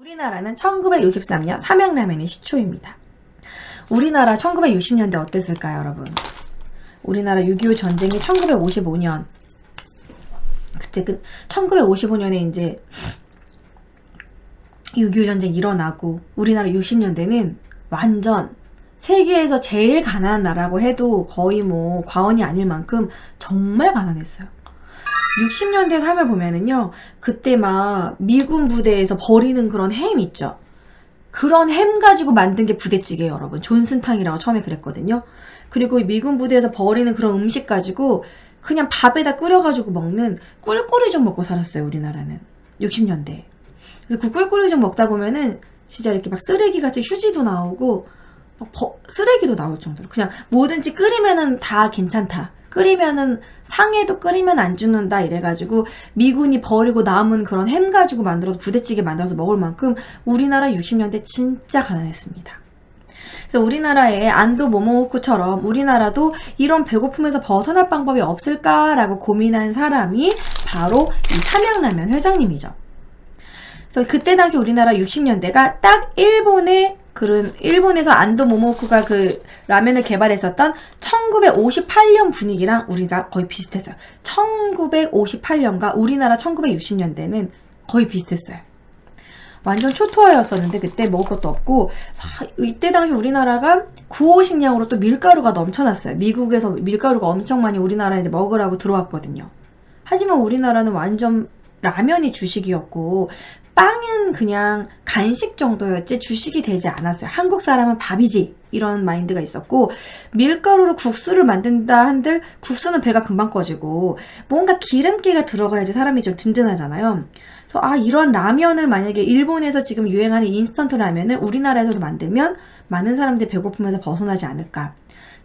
우리나라는 1963년 삼양라면의 시초입니다. 우리나라 1960년대 어땠을까요, 여러분? 우리나라 6.25 전쟁이 1955년. 그때 1955년에 이제 6.25 전쟁 일어나고 우리나라 60년대는 완전 세계에서 제일 가난한 나라라고 해도 거의 뭐 과언이 아닐 만큼 정말 가난했어요. 60년대 삶을 보면은요, 그때 막 미군 부대에서 버리는 그런 햄 있죠. 그런 햄 가지고 만든 게 부대찌개예요, 여러분. 존슨탕이라고 처음에 그랬거든요. 그리고 미군 부대에서 버리는 그런 음식 가지고 그냥 밥에다 끓여가지고 먹는 꿀꿀이죽 먹고 살았어요, 우리나라는. 60년대. 그래서 그 꿀꿀이죽 먹다 보면은 진짜 이렇게 막 쓰레기 같은 휴지도 나오고 막 쓰레기도 나올 정도로 그냥 뭐든지 끓이면은 다 괜찮다. 끓이면은 상해도 끓이면 안 죽는다 이래가지고 미군이 버리고 남은 그런 햄 가지고 만들어서 부대찌개 만들어서 먹을 만큼 우리나라 60년대 진짜 가난했습니다. 그래서 우리나라의 안도 모모후쿠처럼 우리나라도 이런 배고픔에서 벗어날 방법이 없을까라고 고민한 사람이 바로 이 삼양라면 회장님이죠. 그래서 그때 당시 우리나라 60년대가 딱 일본에서 안도 모모후쿠가 그 라면을 개발했었던 1958년 분위기랑 우리가 거의 비슷했어요. 1958년과 우리나라 1960년대는 거의 비슷했어요. 완전 초토화였었는데 그때 먹을 것도 없고 이때 당시 우리나라가 구호식량으로 또 밀가루가 넘쳐났어요. 미국에서 밀가루가 엄청 많이 우리나라에 이제 먹으라고 들어왔거든요. 하지만 우리나라는 완전 라면이 주식이었고 빵은 그냥 간식 정도였지 주식이 되지 않았어요. 한국 사람은 밥이지 이런 마인드가 있었고 밀가루로 국수를 만든다 한들 국수는 배가 금방 꺼지고 뭔가 기름기가 들어가야지 사람이 좀 든든하잖아요. 그래서 이런 라면을 만약에 일본에서 지금 유행하는 인스턴트 라면을 우리나라에서도 만들면 많은 사람들이 배고픔에서 벗어나지 않을까.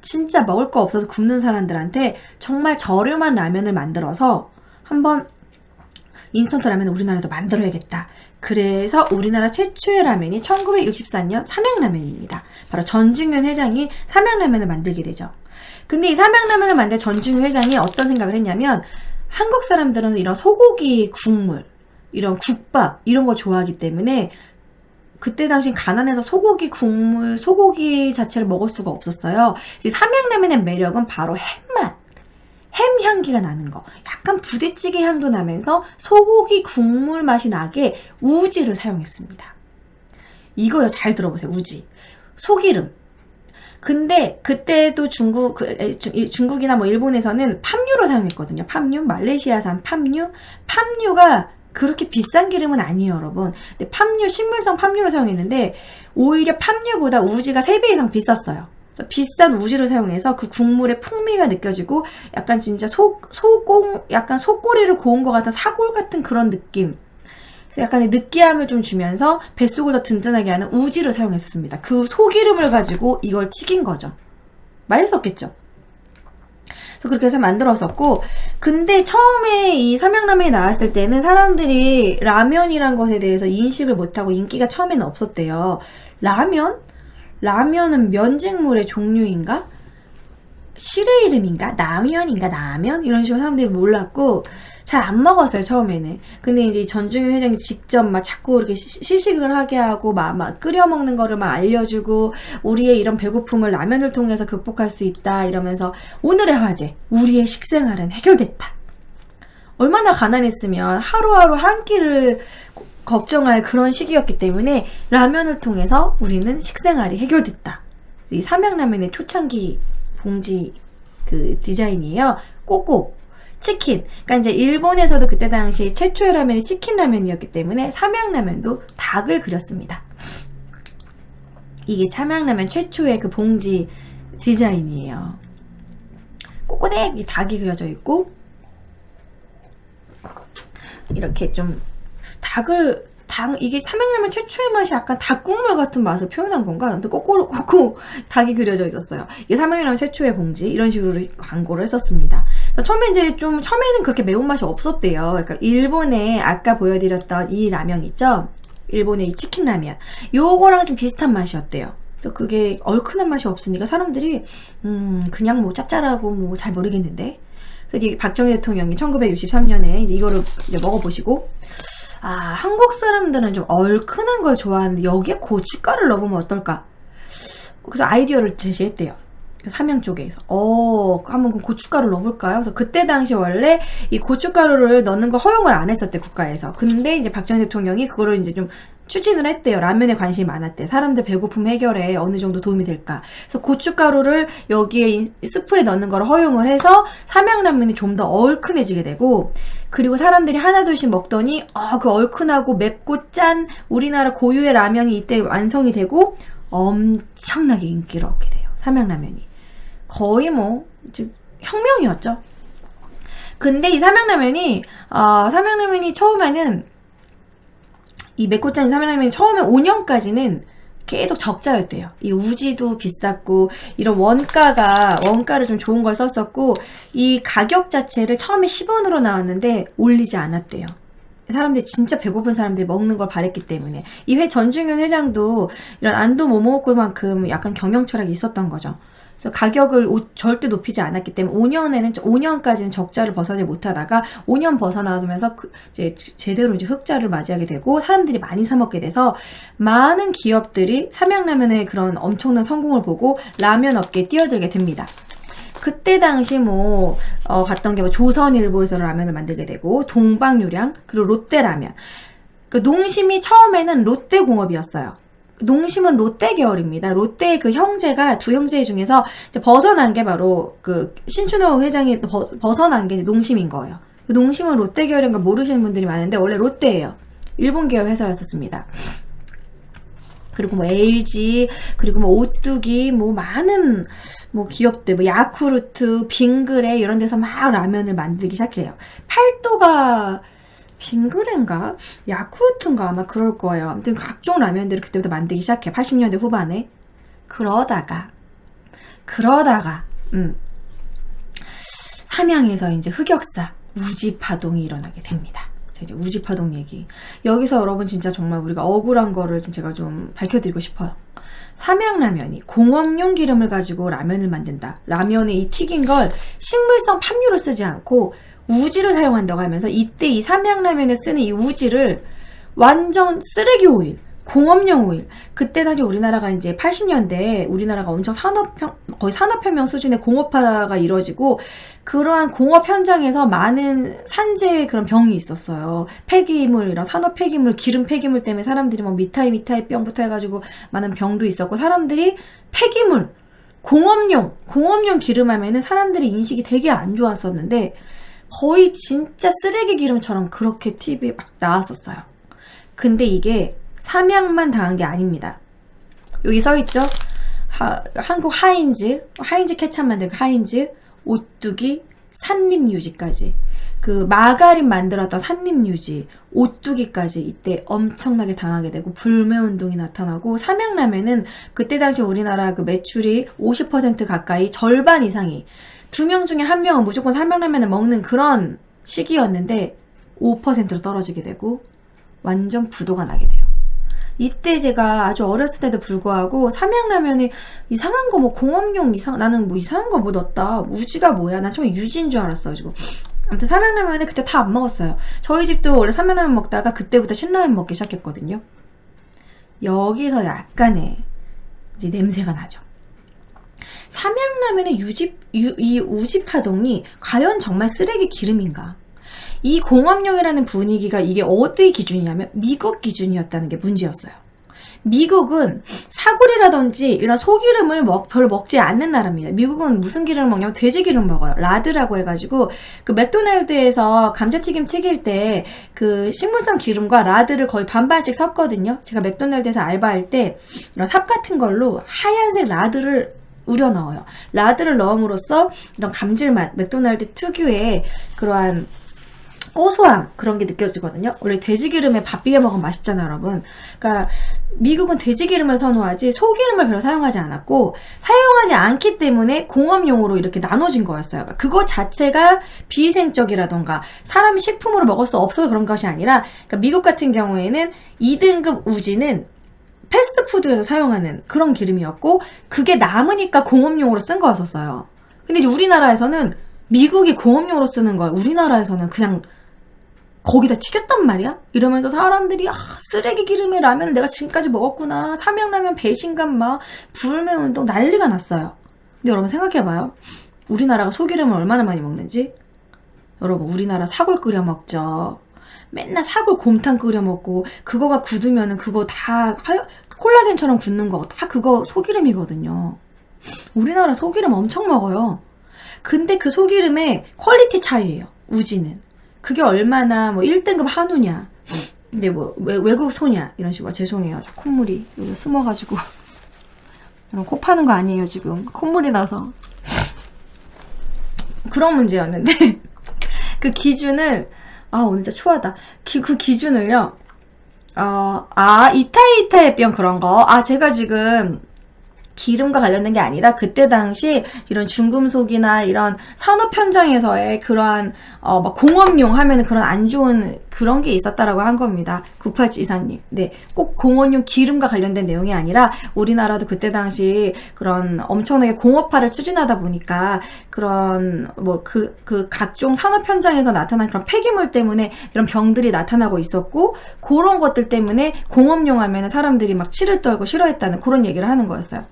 진짜 먹을 거 없어서 굶는 사람들한테 정말 저렴한 라면을 만들어서 한번 인스턴트 라면을 우리나라에도 만들어야겠다. 그래서 우리나라 최초의 라면이 1964년 삼양라면입니다. 바로 전중현 회장이 삼양라면을 만들게 되죠. 근데 이 삼양라면을 만든 전중현 회장이 어떤 생각을 했냐면 한국 사람들은 이런 소고기 국물, 이런 국밥 이런 거 좋아하기 때문에 그때 당시 가난해서 소고기 국물, 소고기 자체를 먹을 수가 없었어요. 이 삼양라면의 매력은 바로 햄맛. 햄 향기가 나는 거. 약간 부대찌개 향도 나면서 소고기 국물 맛이 나게 우지를 사용했습니다. 이거요, 잘 들어보세요. 우지. 소기름. 근데 그때도 중국이나 뭐 일본에서는 팜유를 사용했거든요. 팜유, 말레이시아산 팜유. 팜유가 그렇게 비싼 기름은 아니에요, 여러분. 근데 팜유, 식물성 팜유를 사용했는데 오히려 팜유보다 우지가 3배 이상 비쌌어요. 비싼 우지를 사용해서 그 국물의 풍미가 느껴지고 약간 진짜 약간 속꼬리를 고운 것 같은 사골 같은 그런 느낌. 그래서 약간의 느끼함을 좀 주면서 뱃속을 더 든든하게 하는 우지를 사용했었습니다. 그 소기름을 가지고 이걸 튀긴 거죠. 맛있었겠죠? 그래서 그렇게 해서 만들었었고, 근데 처음에 이 삼양라면이 나왔을 때는 사람들이 라면이란 것에 대해서 인식을 못하고 인기가 처음에는 없었대요. 라면은 면직물의 종류인가? 실의 이름인가? 라면인가? 라면? 이런 식으로 사람들이 몰랐고 잘 안 먹었어요, 처음에는. 근데 이제 전중현 회장이 직접 막 자꾸 이렇게 시식을 하게 하고 막 끓여 먹는 거를 막 알려주고 우리의 이런 배고픔을 라면을 통해서 극복할 수 있다 이러면서 오늘의 화제, 우리의 식생활은 해결됐다. 얼마나 가난했으면 하루하루 한 끼를 걱정할 그런 시기였기 때문에 라면을 통해서 우리는 식생활이 해결됐다. 이 삼양라면의 초창기 봉지 그 디자인이에요. 꼬꼬 치킨. 그러니까 이제 일본에서도 그때 당시 최초의 라면이 치킨 라면이었기 때문에 삼양라면도 닭을 그렸습니다. 이게 삼양라면 최초의 그 봉지 디자인이에요. 꼬꼬댁 이 닭이 그려져 있고 이렇게 좀 이게 삼양라면 최초의 맛이 약간 닭국물 같은 맛을 표현한 건가? 아무튼 꼬꼬 닭이 그려져 있었어요. 이게 삼양라면 최초의 봉지 이런 식으로 광고를 했었습니다. 처음에는 그렇게 매운맛이 없었대요. 그러니까 일본에 아까 보여드렸던 이 라면 있죠? 일본의 이 치킨 라면. 요거랑 좀 비슷한 맛이었대요. 그래서 그게 얼큰한 맛이 없으니까 사람들이 그냥 뭐 짭짤하고 뭐 잘 모르겠는데. 그래서 이 박정희 대통령이 1963년에 이제 이거를 이제 먹어보시고 한국 사람들은 좀 얼큰한 걸 좋아하는데 여기에 고춧가루를 넣어보면 어떨까? 그래서 아이디어를 제시했대요. 삼양 쪽에서 한번 고춧가루를 넣어볼까요? 그래서 그때 당시 원래 이 고춧가루를 넣는 거 허용을 안 했었대, 국가에서. 근데 이제 박정희 대통령이 그거를 이제 좀 추진을 했대요. 라면에 관심이 많았대. 사람들 배고픔 해결에 어느 정도 도움이 될까. 그래서 고춧가루를 여기에 스프에 넣는 걸 허용을 해서 삼양라면이 좀 더 얼큰해지게 되고, 그리고 사람들이 하나둘씩 먹더니 그 얼큰하고 맵고 짠 우리나라 고유의 라면이 이때 완성이 되고 엄청나게 인기를 얻게 돼요. 삼양라면이. 거의 혁명이었죠. 근데 이 삼양라면이 처음에는 이 맵고 짠 삼양라면이 처음에 5년까지는 계속 적자였대요. 이 우지도 비쌌고 이런 원가를 좀 좋은 걸 썼었고 이 가격 자체를 처음에 10원으로 나왔는데 올리지 않았대요. 사람들이 진짜 배고픈 사람들이 먹는 걸 바랬기 때문에. 이 전중현 회장도 이런 안도 못 먹을 만큼 약간 경영 철학이 있었던 거죠. 그래서 가격을 절대 높이지 않았기 때문에 5년까지는 적자를 벗어나지 못하다가 5년 벗어나면서 이제 제대로 이제 흑자를 맞이하게 되고 사람들이 많이 사 먹게 돼서 많은 기업들이 삼양라면의 그런 엄청난 성공을 보고 라면 업계에 뛰어들게 됩니다. 그때 당시 갔던 게 조선일보에서 라면을 만들게 되고 동방유량 그리고 롯데라면. 그 농심이 처음에는 롯데공업이었어요. 농심은 롯데 계열입니다. 롯데의 그 형제가 두 형제 중에서 이제 벗어난 게 바로 그 신춘호 회장이 벗어난 게 농심인 거예요. 농심은 롯데 계열인 걸 모르시는 분들이 많은데 원래 롯데예요. 일본 계열 회사였었습니다. 그리고 LG, 그리고 오뚜기, 많은 기업들, 야쿠르트, 빙그레 이런 데서 막 라면을 만들기 시작해요. 팔도가 빙그레인가? 야쿠르트인가? 아마 그럴 거예요. 아무튼 각종 라면들을 그때부터 만들기 시작해. 80년대 후반에. 그러다가 삼양에서 이제 흑역사, 우지파동이 일어나게 됩니다. 이제 우지파동 얘기. 여기서 여러분 진짜 정말 우리가 억울한 거를 제가 좀 밝혀드리고 싶어요. 삼양라면이 공업용 기름을 가지고 라면을 만든다. 라면에 이 튀긴 걸 식물성 팜유를 쓰지 않고 우지를 사용한다고 하면서 이때 이 삼양라면에 쓰는 이 우지를 완전 쓰레기 오일, 공업용 오일. 그때 당시 우리나라가 이제 80년대에 우리나라가 엄청 거의 산업혁명 수준의 공업화가 이루어지고 그러한 공업 현장에서 많은 산재 그런 병이 있었어요. 폐기물, 이런 산업 폐기물, 기름 폐기물 때문에 사람들이 미타이 병부터 해가지고 많은 병도 있었고 사람들이 폐기물, 공업용 기름 하면은 사람들이 인식이 되게 안 좋았었는데 거의 진짜 쓰레기 기름처럼 그렇게 TV에 막 나왔었어요. 근데 이게 삼양만 당한 게 아닙니다. 여기 써있죠? 한국 하인즈 케찹 만들고 하인즈, 오뚜기, 산림유지까지. 그 마가린 만들었던 산림유지, 오뚜기까지 이때 엄청나게 당하게 되고 불매운동이 나타나고 삼양라면은 그때 당시 우리나라 그 매출이 50% 가까이 절반 이상이 2명 중에 1명은 무조건 삼양라면을 먹는 그런 시기였는데 5%로 떨어지게 되고 완전 부도가 나게 돼요. 이때 제가 아주 어렸을 때도 불구하고 삼양라면에 이상한 거 공업용 나는 이상한 거 넣었다. 우지가 뭐야? 난 처음에 유지인 줄 알았어가지고. 아무튼 삼양라면은 그때 다 안 먹었어요. 저희 집도 원래 삼양라면 먹다가 그때부터 신라면 먹기 시작했거든요. 여기서 약간의 이제 냄새가 나죠. 삼양라면의 이 우지파동이 과연 정말 쓰레기 기름인가? 이 공업용이라는 분위기가 이게 어디 기준이냐면 미국 기준이었다는 게 문제였어요. 미국은 사골이라든지 이런 소기름을 별로 먹지 않는 나라입니다. 미국은 무슨 기름을 먹냐면 돼지 기름을 먹어요. 라드라고 해가지고 그 맥도날드에서 감자튀김 튀길 때 그 식물성 기름과 라드를 거의 반반씩 섞거든요. 제가 맥도날드에서 알바할 때 이런 삽 같은 걸로 하얀색 라드를 우려 넣어요. 라드를 넣음으로써 이런 감질맛, 맥도날드 특유의 그러한 고소함 그런 게 느껴지거든요. 원래 돼지기름에 밥 비벼 먹으면 맛있잖아요, 여러분. 그러니까 미국은 돼지기름을 선호하지 소기름을 별로 사용하지 않았고 사용하지 않기 때문에 공업용으로 이렇게 나눠진 거였어요. 그거 자체가 비위생적이라던가 사람이 식품으로 먹을 수 없어서 그런 것이 아니라 그러니까 미국 같은 경우에는 2등급 우지는 패스트푸드에서 사용하는 그런 기름이었고 그게 남으니까 공업용으로 쓴 거였었어요. 근데 이제 우리나라에서는 미국이 공업용으로 쓰는 걸 우리나라에서는 그냥 거기다 튀겼단 말이야? 이러면서 사람들이 쓰레기 기름의 라면 내가 지금까지 먹었구나. 삼양라면 배신감 막 불매운 운동 난리가 났어요. 근데 여러분 생각해봐요. 우리나라가 소기름을 얼마나 많이 먹는지. 여러분 우리나라 사골 끓여 먹죠. 맨날 사골 곰탕 끓여 먹고 그거가 굳으면은 그거 다 콜라겐처럼 굳는 거 다 그거 소기름이거든요. 우리나라 소기름 엄청 먹어요. 근데 그 소기름의 퀄리티 차이예요. 우지는. 그게 얼마나 뭐 1등급 한우냐. 근데 뭐 외국 소냐 이런 식으로. 죄송해요. 저 콧물이 여기 숨어가지고. 코 파는 거 아니에요 지금. 콧물이 나서. 그런 문제였는데 그 기준을 오늘 진짜 추하다. 그 기준을요. 이타이타해병 그런 거. 제가 지금 기름과 관련된 게 아니라 그때 당시 이런 중금속이나 이런 산업 현장에서의 그러한 막 공업용 하면은 그런 안 좋은 그런 게 있었다라고 한 겁니다. 9824님. 네. 꼭 공업용 기름과 관련된 내용이 아니라 우리나라도 그때 당시 그런 엄청나게 공업화를 추진하다 보니까 그런 뭐 그 각종 산업 현장에서 나타난 그런 폐기물 때문에 이런 병들이 나타나고 있었고 그런 것들 때문에 공업용 하면은 사람들이 막 치를 떨고 싫어했다는 그런 얘기를 하는 거였어요.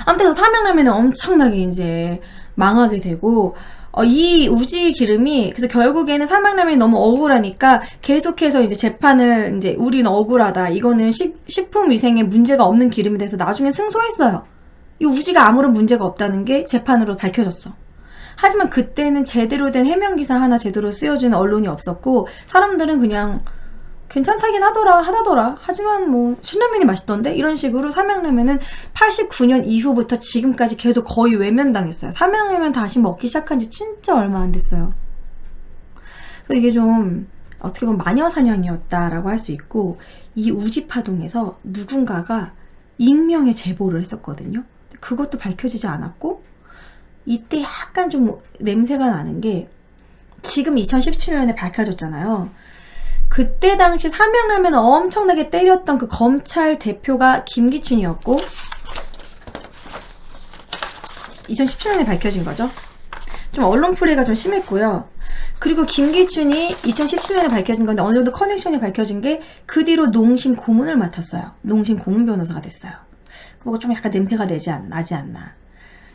아무튼 삼양라면은 엄청나게 이제 망하게 되고 이 우지 기름이 그래서 결국에는 삼양라면이 너무 억울하니까 계속해서 이제 재판을 이제 우리는 억울하다. 이거는 식품위생에 문제가 없는 기름이 돼서 나중에 승소했어요. 이 우지가 아무런 문제가 없다는 게 재판으로 밝혀졌어. 하지만 그때는 제대로 된 해명기사 하나 제대로 쓰여주는 언론이 없었고 사람들은 그냥 괜찮다긴 하다더라. 하지만 뭐 신라면이 맛있던데? 이런 식으로 삼양라면은 89년 이후부터 지금까지 계속 거의 외면당했어요. 삼양라면 다시 먹기 시작한 지 진짜 얼마 안 됐어요. 그래서 이게 좀 어떻게 보면 마녀사냥이었다라고 할 수 있고 이 우지파동에서 누군가가 익명의 제보를 했었거든요. 그것도 밝혀지지 않았고 이때 약간 좀 냄새가 나는 게 지금 2017년에 밝혀졌잖아요. 그때 당시 삼양라면을 엄청나게 때렸던 그 검찰 대표가 김기춘이었고 2017년에 밝혀진 거죠. 좀 언론 플레이가 좀 심했고요. 그리고 김기춘이 2017년에 밝혀진 건데 어느 정도 커넥션이 밝혀진 게 그 뒤로 농심 고문을 맡았어요. 농심 고문 변호사가 됐어요. 그거 좀 약간 냄새가 나지 않나.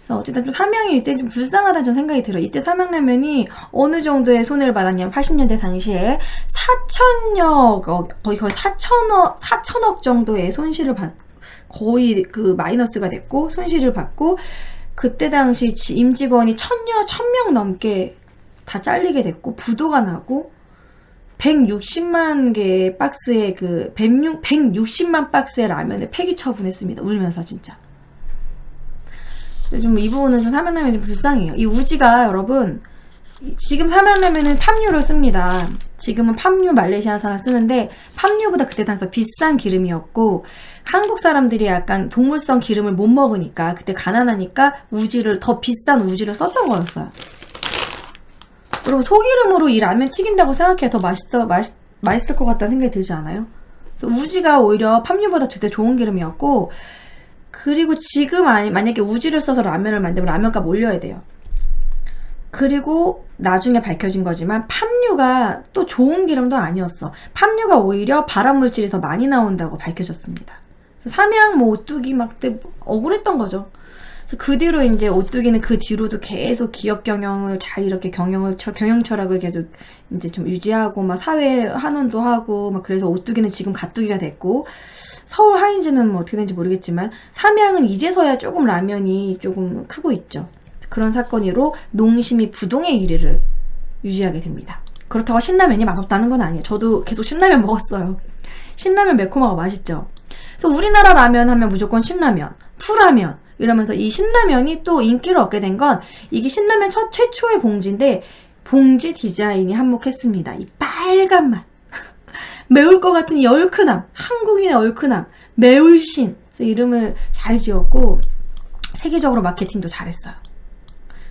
그래서 어쨌든 좀 삼양이 이때 좀 불쌍하다는 좀 생각이 들어요. 이때 삼양라면이 어느 정도의 손해를 받았냐면 80년대 당시에 4천억, 거의 4천억 정도의 손실을 거의 그 마이너스가 됐고 손실을 받고 그때 당시 임직원이 1000명 넘게 다 잘리게 됐고 부도가 나고 160만 개의 박스의 160만 박스의 라면을 폐기 처분했습니다. 울면서 진짜. 좀 이 부분은 좀 삼양라면이 좀 불쌍해요. 이 우지가 여러분 지금 삼양라면은 팜유를 씁니다. 지금은 팜유 말레이시아산을 쓰는데 팜유보다 그때 당시 더 비싼 기름이었고 한국 사람들이 약간 동물성 기름을 못 먹으니까 그때 가난하니까 더 비싼 우지를 썼던 거였어요. 여러분 소기름으로 이 라면 튀긴다고 생각해야 더 맛있을 것 같다는 생각이 들지 않아요? 그래서 우지가 오히려 팜유보다 그때 좋은 기름이었고 그리고 지금 만약에 우지를 써서 라면을 만들면 라면값 올려야 돼요. 그리고 나중에 밝혀진 거지만 팜유가 또 좋은 기름도 아니었어. 팜유가 오히려 발암물질이 더 많이 나온다고 밝혀졌습니다. 그래서 삼양 오뚜기 막 때 억울했던 거죠. 그래서 그 뒤로 이제 오뚜기는 그 뒤로도 계속 기업 경영을 잘 이렇게 경영 철학을 계속 이제 좀 유지하고 막 사회 환원도 하고 막 그래서 오뚜기는 지금 가뚜기가 됐고 서울 하인즈는 뭐 어떻게 되는지 모르겠지만 삼양은 이제서야 조금 라면이 조금 크고 있죠. 그런 사건으로 농심이 부동의 1위를 유지하게 됩니다. 그렇다고 신라면이 맛없다는 건 아니에요. 저도 계속 신라면 먹었어요. 신라면 매콤하고 맛있죠. 그래서 우리나라 라면 하면 무조건 신라면, 푸라면 이러면서 이 신라면이 또 인기를 얻게 된 건 이게 신라면 최초의 봉지인데 봉지 디자인이 한몫했습니다. 이 빨간 맛. 매울 것 같은 이 얼큰함, 한국인의 얼큰함, 매울신. 그래서 이름을 잘 지었고 세계적으로 마케팅도 잘했어요.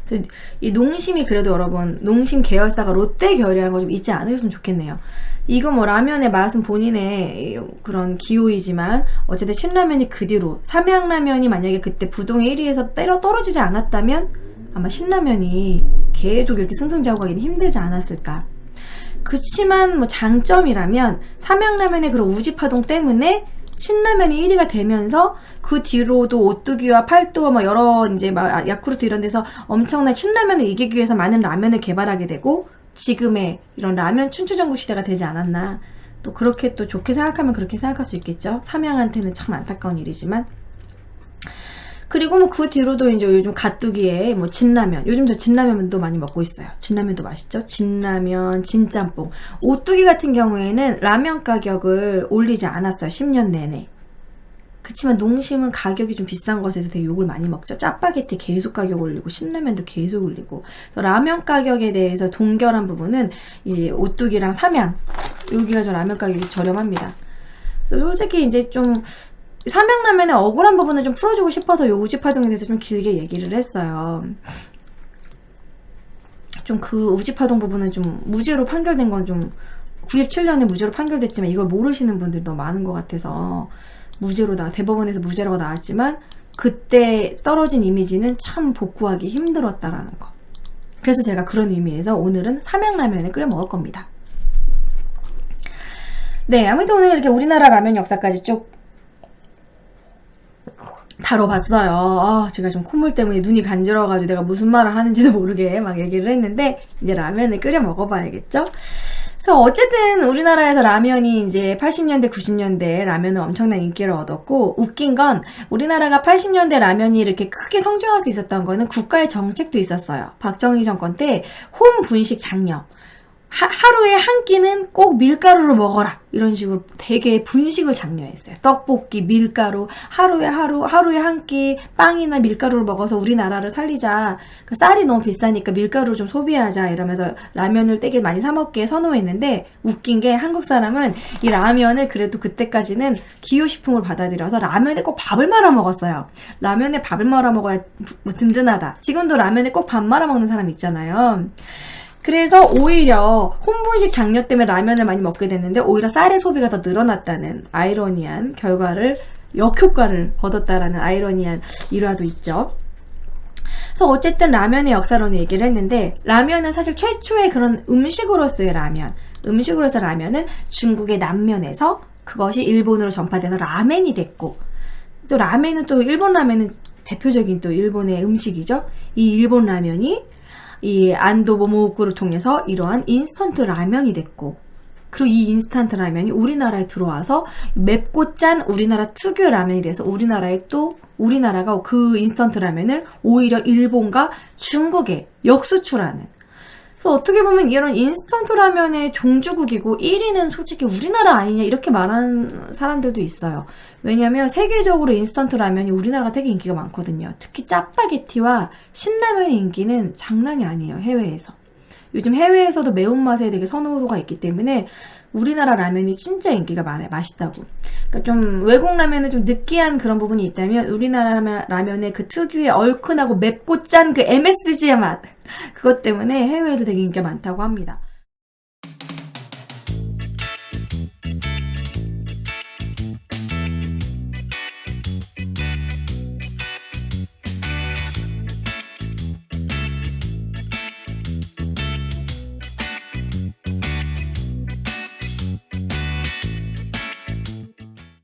그래서 이 농심이 그래도 여러분 농심 계열사가 롯데 계열이라는 거 좀 잊지 않으셨으면 좋겠네요. 이거 뭐 라면의 맛은 본인의 그런 기호이지만 어쨌든 신라면이 그 뒤로 삼양라면이 만약에 그때 부동의 1위에서 떨어지지 않았다면 아마 신라면이 계속 이렇게 승승장구하기는 힘들지 않았을까. 그치만 뭐 장점이라면 삼양라면의 그런 우지파동 때문에 신라면이 1위가 되면서 그 뒤로도 오뚜기와 팔도와 뭐 여러 이제 막 야쿠르트 이런 데서 엄청난 신라면을 이기기 위해서 많은 라면을 개발하게 되고 지금의 이런 라면 춘추전국 시대가 되지 않았나. 또 그렇게 또 좋게 생각하면 그렇게 생각할 수 있겠죠. 삼양한테는 참 안타까운 일이지만. 그리고 뭐 그 뒤로도 이제 요즘 가뚜기에 뭐 진라면, 요즘 저 진라면도 많이 먹고 있어요. 진라면도 맛있죠. 진라면, 진짬뽕. 오뚜기 같은 경우에는 라면 가격을 올리지 않았어요. 10년 내내. 그치만 농심은 가격이 좀 비싼 것에서 되게 욕을 많이 먹죠. 짜파게티 계속 가격 올리고 신라면도 계속 올리고. 그래서 라면 가격에 대해서 동결한 부분은 이제 오뚜기랑 삼양, 여기가 좀 라면 가격이 저렴합니다. 그래서 솔직히 이제 좀 삼양라면의 억울한 부분을 좀 풀어주고 싶어서 요 우지파동에 대해서 좀 길게 얘기를 했어요. 좀 그 우지파동 부분은 좀 무죄로 판결된 건 좀 97년에 무죄로 판결됐지만 이걸 모르시는 분들이 너무 많은 것 같아서 대법원에서 무죄라고 나왔지만 그때 떨어진 이미지는 참 복구하기 힘들었다라는 거. 그래서 제가 그런 의미에서 오늘은 삼양라면을 끓여 먹을 겁니다. 네, 아무튼 오늘 이렇게 우리나라 라면 역사까지 쭉 다뤄봤어요. 제가 좀 콧물 때문에 눈이 간지러워가지고 내가 무슨 말을 하는지도 모르게 막 얘기를 했는데 이제 라면을 끓여 먹어봐야겠죠? 그래서 어쨌든 우리나라에서 라면이 이제 80년대, 90년대 라면은 엄청난 인기를 얻었고 웃긴 건 우리나라가 80년대 라면이 이렇게 크게 성장할 수 있었던 거는 국가의 정책도 있었어요. 박정희 정권 때 홈 분식 장려. 하루에 한 끼는 꼭 밀가루로 먹어라. 이런 식으로 되게 분식을 장려했어요. 떡볶이, 밀가루, 하루에 한 끼 빵이나 밀가루를 먹어서 우리나라를 살리자. 그러니까 쌀이 너무 비싸니까 밀가루를 좀 소비하자. 이러면서 라면을 되게 많이 사 먹게 선호했는데 웃긴 게 한국 사람은 이 라면을 그래도 그때까지는 기호식품으로 받아들여서 라면에 꼭 밥을 말아 먹었어요. 라면에 밥을 말아 먹어야 든든하다. 지금도 라면에 꼭 밥 말아 먹는 사람 있잖아요. 그래서 오히려 홈분식 장려 때문에 라면을 많이 먹게 됐는데 오히려 쌀의 소비가 더 늘어났다는 아이러니한 결과를, 역효과를 거뒀다라는 아이러니한 일화도 있죠. 그래서 어쨌든 라면의 역사론을 얘기를 했는데 라면은 사실 최초의 그런 음식으로서의 음식으로서 라면은 중국의 남면에서 그것이 일본으로 전파돼서 라멘이 됐고 또 라멘은 또 일본 라멘은 대표적인 또 일본의 음식이죠. 이 일본 라면이 이 안도 모모구를 통해서 이러한 인스턴트 라면이 됐고 그리고 이 인스턴트 라면이 우리나라에 들어와서 맵고 짠 우리나라 특유의 라면이 돼서 우리나라가 그 인스턴트 라면을 오히려 일본과 중국에 역수출하는. 그래서 어떻게 보면 이런 인스턴트 라면의 종주국이고 1위는 솔직히 우리나라 아니냐 이렇게 말하는 사람들도 있어요. 왜냐면 세계적으로 인스턴트 라면이 우리나라가 되게 인기가 많거든요. 특히 짜파게티와 신라면의 인기는 장난이 아니에요. 해외에서. 요즘 해외에서도 매운맛에 되게 선호도가 있기 때문에 우리나라 라면이 진짜 인기가 많아요. 맛있다고. 그러니까 좀 외국 라면은 좀 느끼한 그런 부분이 있다면 우리나라 라면의 그 특유의 얼큰하고 맵고 짠 그 MSG의 맛 그것 때문에 해외에서 되게 인기가 많다고 합니다.